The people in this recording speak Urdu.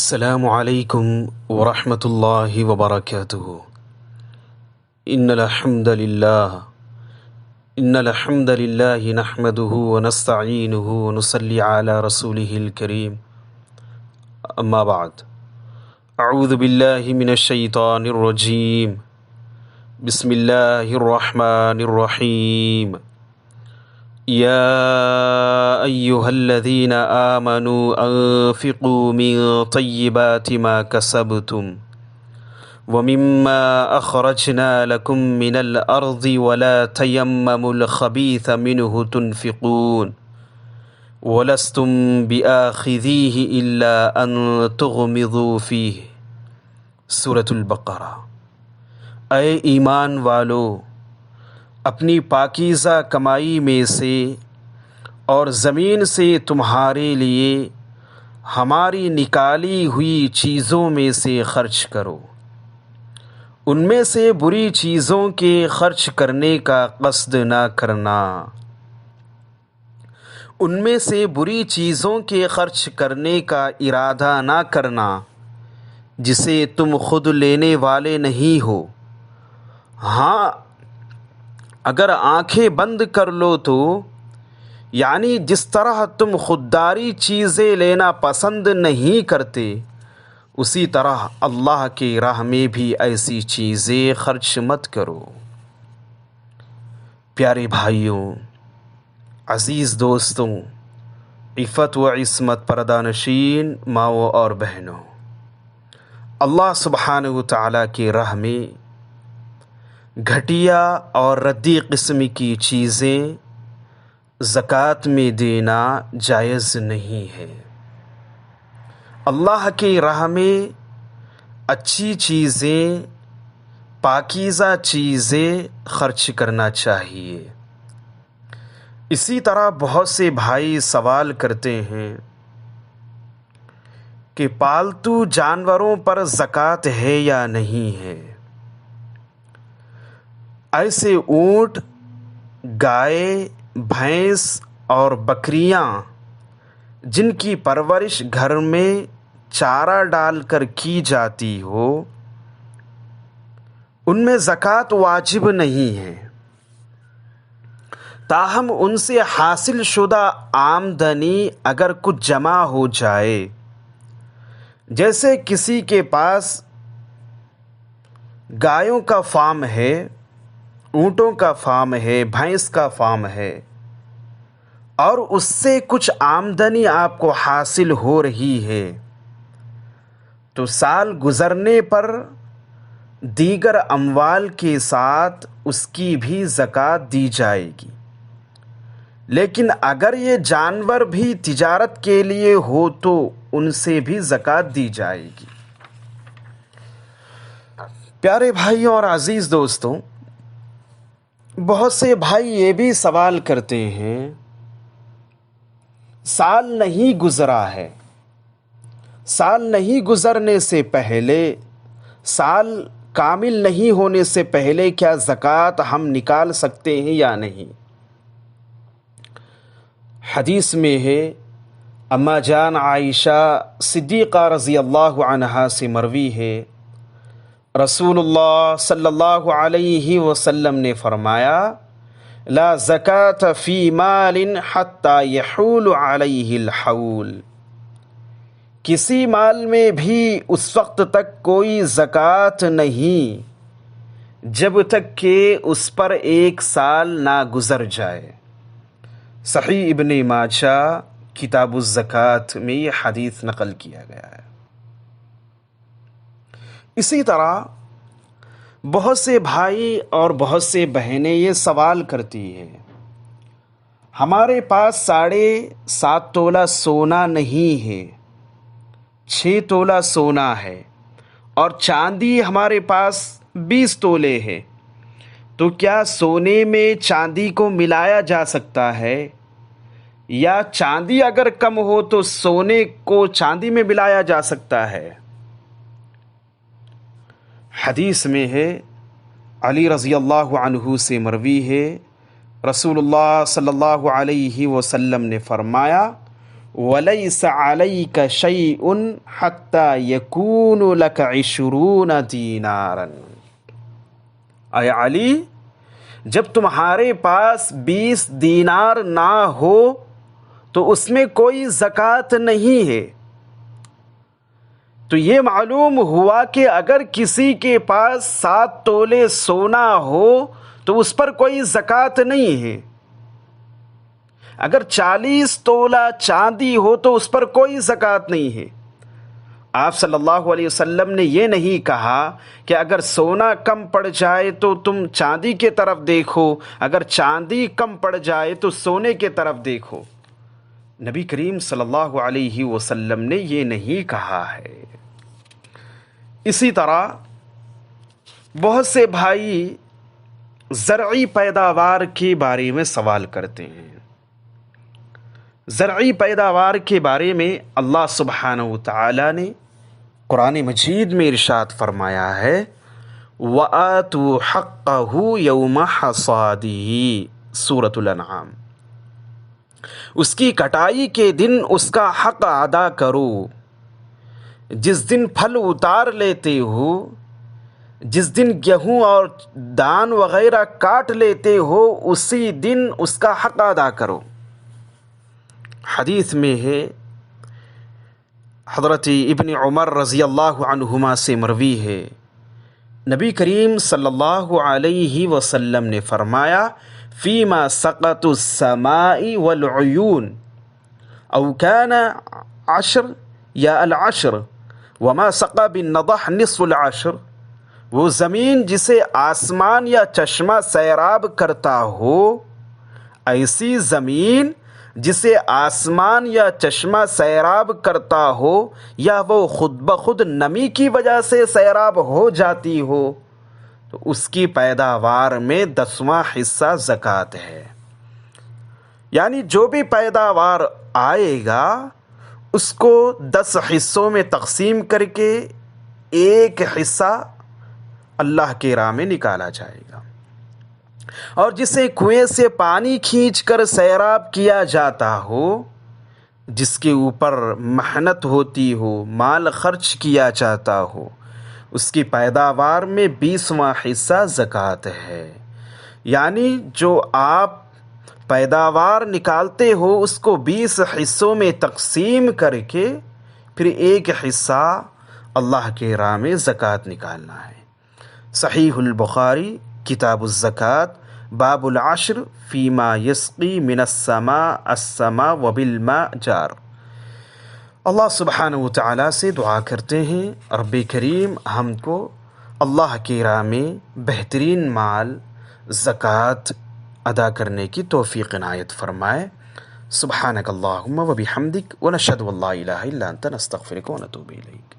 السلام علیکم ورحمۃ اللہ وبرکاتہ۔ ان الحمد للہ نحمده ونستعینه ونصلی علی رسوله الکریم، اما بعد، اعوذ باللہ من الشیطان الرجیم، بسم اللہ الرحمن الرحیم۔ یا ایہا الذین آمنوا انفقوا من طیبات ما کسبتم ومما اخرجنا لکم من الارض ولا تیمموا الخبیث منہ تنفقون ولستم بآخذیہ الا ان تغمضوا فیہ۔ سورۃ البقرہ۔ اے ایمان والو، اپنی پاکیزہ کمائی میں سے اور زمین سے تمہارے لیے ہماری نکالی ہوئی چیزوں میں سے خرچ کرو، ان میں سے بری چیزوں کے خرچ کرنے کا قصد نہ کرنا، ان میں سے بری چیزوں کے خرچ کرنے کا ارادہ نہ کرنا جسے تم خود لینے والے نہیں ہو۔ ہاں، اگر آنکھیں بند کر لو تو، یعنی جس طرح تم خودداری چیزیں لینا پسند نہیں کرتے، اسی طرح اللہ کی راہ میں بھی ایسی چیزیں خرچ مت کرو۔ پیارے بھائیوں، عزیز دوستوں، عفت و عصمت پردہ نشین ماؤں اور بہنوں، اللہ سبحانہ و تعالیٰ کی راہ میں گھٹیا اور ردی قسم کی چیزیں زکوٰۃ میں دینا جائز نہیں ہے۔ اللہ کی راہ میں اچھی چیزیں، پاکیزہ چیزیں خرچ کرنا چاہیے۔ اسی طرح بہت سے بھائی سوال کرتے ہیں کہ پالتو جانوروں پر زکوٰۃ ہے یا نہیں ہے۔ ایسے اونٹ، گائے، بھینس اور بکریاں جن کی پرورش گھر میں چارہ ڈال کر کی جاتی ہو، ان میں زکوٰۃ واجب نہیں ہے، تاہم ان سے حاصل شدہ آمدنی اگر کچھ جمع ہو جائے، جیسے کسی کے پاس گایوں کا فارم ہے، اونٹوں کا فارم ہے، بھینس کا فارم ہے، اور اس سے کچھ آمدنی آپ کو حاصل ہو رہی ہے، تو سال گزرنے پر دیگر اموال کے ساتھ اس کی بھی زکوٰۃ دی جائے گی۔ لیکن اگر یہ جانور بھی تجارت کے لیے ہو تو ان سے بھی زکوٰۃ دی جائے گی۔ پیارے بھائیوں اور عزیز دوستوں، بہت سے بھائی یہ بھی سوال کرتے ہیں، سال نہیں گزرا ہے، سال نہیں گزرنے سے پہلے، سال کامل نہیں ہونے سے پہلے کیا زکوٰۃ ہم نکال سکتے ہیں یا نہیں؟ حدیث میں ہے، اما جان عائشہ صدیقہ رضی اللہ عنہا سے مروی ہے، رسول اللہ صلی اللہ علیہ وسلم نے فرمایا، لا زکاة فی مال حتی یحول علیہ الحول۔ کسی مال میں بھی اس وقت تک کوئی زکوٰۃ نہیں جب تک کہ اس پر ایک سال نہ گزر جائے۔ صحیح ابن ماجہ کتاب الزکوٰۃ میں یہ حدیث نقل کیا گیا ہے۔ اسی طرح بہت سے بھائی اور بہت سے بہنیں یہ سوال کرتی ہیں، ہمارے پاس 7.5 تولہ سونا نہیں ہے، 6 تولہ سونا ہے، اور چاندی ہمارے پاس 20 تولے ہے، تو کیا سونے میں چاندی کو ملایا جا سکتا ہے، یا چاندی اگر کم ہو تو سونے کو چاندی میں ملایا جا سکتا ہے؟ حدیث میں ہے، علی رضی اللہ عنہ سے مروی ہے، رسول اللہ صلی اللہ علیہ وسلم نے فرمایا، وَلَيْسَ عَلَيْكَ شَيْءٌ حَتَّى يَكُونُ لَكَ 20 دینارا۔ اے علی، جب تمہارے پاس 20 دینار نہ ہو تو اس میں کوئی زکوٰۃ نہیں ہے۔ تو یہ معلوم ہوا کہ اگر کسی کے پاس 7 تولے سونا ہو تو اس پر کوئی زکوٰۃ نہیں ہے، اگر 40 تولہ چاندی ہو تو اس پر کوئی زکوٰۃ نہیں ہے۔ آپ صلی اللہ علیہ وسلم نے یہ نہیں کہا کہ اگر سونا کم پڑ جائے تو تم چاندی کی طرف دیکھو، اگر چاندی کم پڑ جائے تو سونے کی طرف دیکھو۔ نبی کریم صلی اللہ علیہ وسلم نے یہ نہیں کہا ہے۔ اسی طرح بہت سے بھائی زرعی پیداوار کے بارے میں سوال کرتے ہیں۔ زرعی پیداوار کے بارے میں اللہ سبحانہ وتعالی نے قرآن مجید میں ارشاد فرمایا ہے وَآتُوا حَقَّهُ يَوْمَ حَصَادِهِ، سورۃ الانعام۔ اس کی کٹائی کے دن اس کا حق ادا کرو۔ جس دن پھل اتار لیتے ہو، جس دن گیہوں اور دان وغیرہ کاٹ لیتے ہو، اسی دن اس کا حق ادا کرو۔ حدیث میں ہے، حضرت ابن عمر رضی اللہ عنہما سے مروی ہے، نبی کریم صلی اللہ علیہ وسلم نے فرمایا فیما سقط السماء والعیون او کان 10 یا العشر وما سقى بالنضح نصف العشر، وہ زمین جسے آسمان یا چشمہ سیراب کرتا ہو، ایسی زمین جسے آسمان یا چشمہ سیراب کرتا ہو یا وہ خود بخود نمی کی وجہ سے سیراب ہو جاتی ہو، تو اس کی پیداوار میں 10واں حصہ زکوٰۃ ہے۔ یعنی جو بھی پیداوار آئے گا اس کو 10 حصوں میں تقسیم کر کے ایک حصہ اللہ کے راہ میں نکالا جائے گا۔ اور جسے کنویں سے پانی کھینچ کر سیراب کیا جاتا ہو، جس کے اوپر محنت ہوتی ہو، مال خرچ کیا جاتا ہو، اس کی پیداوار میں 20واں حصہ زکوٰۃ ہے۔ یعنی جو آپ پیداوار نکالتے ہو اس کو 20 حصوں میں تقسیم کر کے پھر ایک حصہ اللہ کے راہ میں زکوٰۃ نکالنا ہے۔ صحیح البخاری کتاب الزکوٰۃ باب العشر فیما یسقی من السماء وبالماء جار۔ اللہ سبحانہ وتعالی سے دعا کرتے ہیں رب کریم ہم کو اللہ کی راہ میں بہترین مال زکوٰۃ ادا کرنے کی توفیق عنایت فرمائے۔ سبحانک اللہم و بحمدک ونشہد ان لا الہ الا انت نستغفرک ونتوب الیک۔